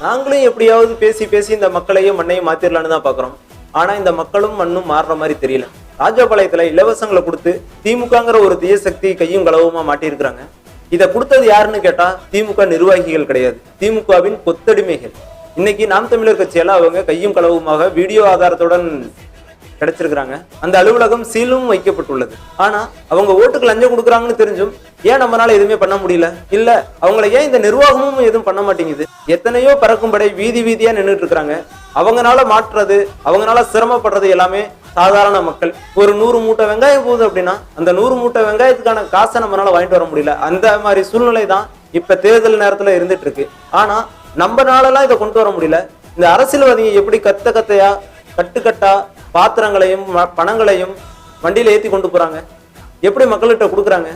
நாங்களும் எப்படியாவது பேசி பேசி இந்த மக்களையும் மண்ணையும் மாத்திரலான்னு தான் பாக்குறோம். ஆனா இந்த மக்களும் மண்ணும் மாறுற மாதிரி தெரியல. ராஜபாளையத்துல இலவசங்களை கொடுத்து திமுகங்கிற ஒரு தீய சக்தி கையும் களவுமா மாட்டியிருக்கிறாங்க. இதை கொடுத்தது யாருன்னு கேட்டா திமுக நிர்வாகிகள் கிடையாது, திமுகவின் கொத்தடிமைகள். இன்னைக்கு நாம் தமிழர் கட்சியால அவங்க கையும் களவுமாக வீடியோ ஆதாரத்துடன் கிடைச்சிருக்கிறாங்க. அந்த அலுவலகம் சீலும் வைக்கப்பட்டுள்ளது. ஆனா அவங்க ஓட்டுக்கு லஞ்சம் கொடுக்குறாங்கன்னு தெரிஞ்சும் ஏன் நம்மளால எதுவுமே பண்ண முடியல? இல்ல அவங்களை ஏன் இந்த நிர்வாகமும் எதுவும் பண்ண மாட்டேங்குது? எத்தனையோ பறக்கும் படை வீதி வீதியா நின்றுட்டு இருக்கிறாங்க. அவங்களால மாற்றுறது, அவங்களால சிரமப்படுறது எல்லாமே சாதாரண மக்கள். ஒரு 100 மூட்டை வெங்காயம் போகுது அப்படின்னா அந்த 100 மூட்டை வெங்காயத்துக்கான காசை நம்மளால வாங்கிட்டு வர முடியல. அந்த மாதிரி சூழ்நிலை தான் இப்ப தேர்தல் நேரத்துல இருந்துட்டு இருக்கு. ஆனா நம்மனாலலாம் இதை கொண்டு வர முடியல. இந்த அரசியல்வாதிங்க எப்படி கத்தையா கட்டுக்கட்டா பாத்திரங்களையும் பணங்களையும் வண்டியில ஏத்தி கொண்டு போறாங்க, எப்படி மக்கள்கிட்ட கொடுக்குறாங்க?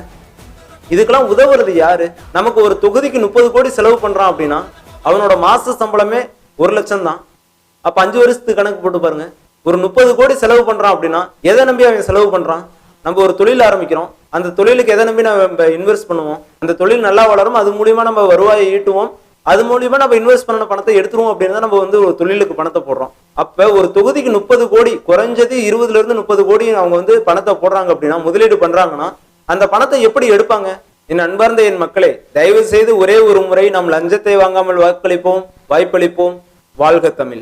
இதுக்கெல்லாம் உதவுறது யாரு? நமக்கு ஒரு தொகுதிக்கு 30 கோடி செலவு பண்றான் அப்படின்னா அவனோட மாச சம்பளமே 1 லட்சம் தான். அப்ப 5 வருஷத்துக்கு கணக்கு போட்டு பாருங்க. ஒரு 30 கோடி செலவு பண்றான் அப்படின்னா எதை நம்பி அவன் செலவு பண்றான்? நம்ம ஒரு தொழில் ஆரம்பிக்கிறோம், அந்த தொழிலுக்கு எதை நம்பி நம்ம இன்வெஸ்ட் பண்ணுவோம்? அந்த தொழில் நல்லா வளரும், அது மூலியமா நம்ம வருவாயை ஈட்டுவோம், அது மூலியமா நம்ம இன்வெஸ்ட் பண்ண பணத்தை எடுத்துருவோம் அப்படின்னு நம்ம ஒரு தொழிலுக்கு பணத்தை போடுறோம். அப்ப ஒரு தொகுதிக்கு 30 கோடி, குறைஞ்சது 20 இருந்து 30 கோடி அவங்க பணத்தை போடுறாங்க அப்படின்னா, முதலீடு பண்றாங்கன்னா அந்த பணத்தை எப்படி எடுப்பாங்க? என் அன்பார்ந்த என் மக்களே, தயவு செய்து ஒரே ஒரு முறை நாம் லஞ்சத்தை வாங்காமல் வாக்களிப்போம். வாய்ப்பளிப்போம். வாழ்க தமிழ்.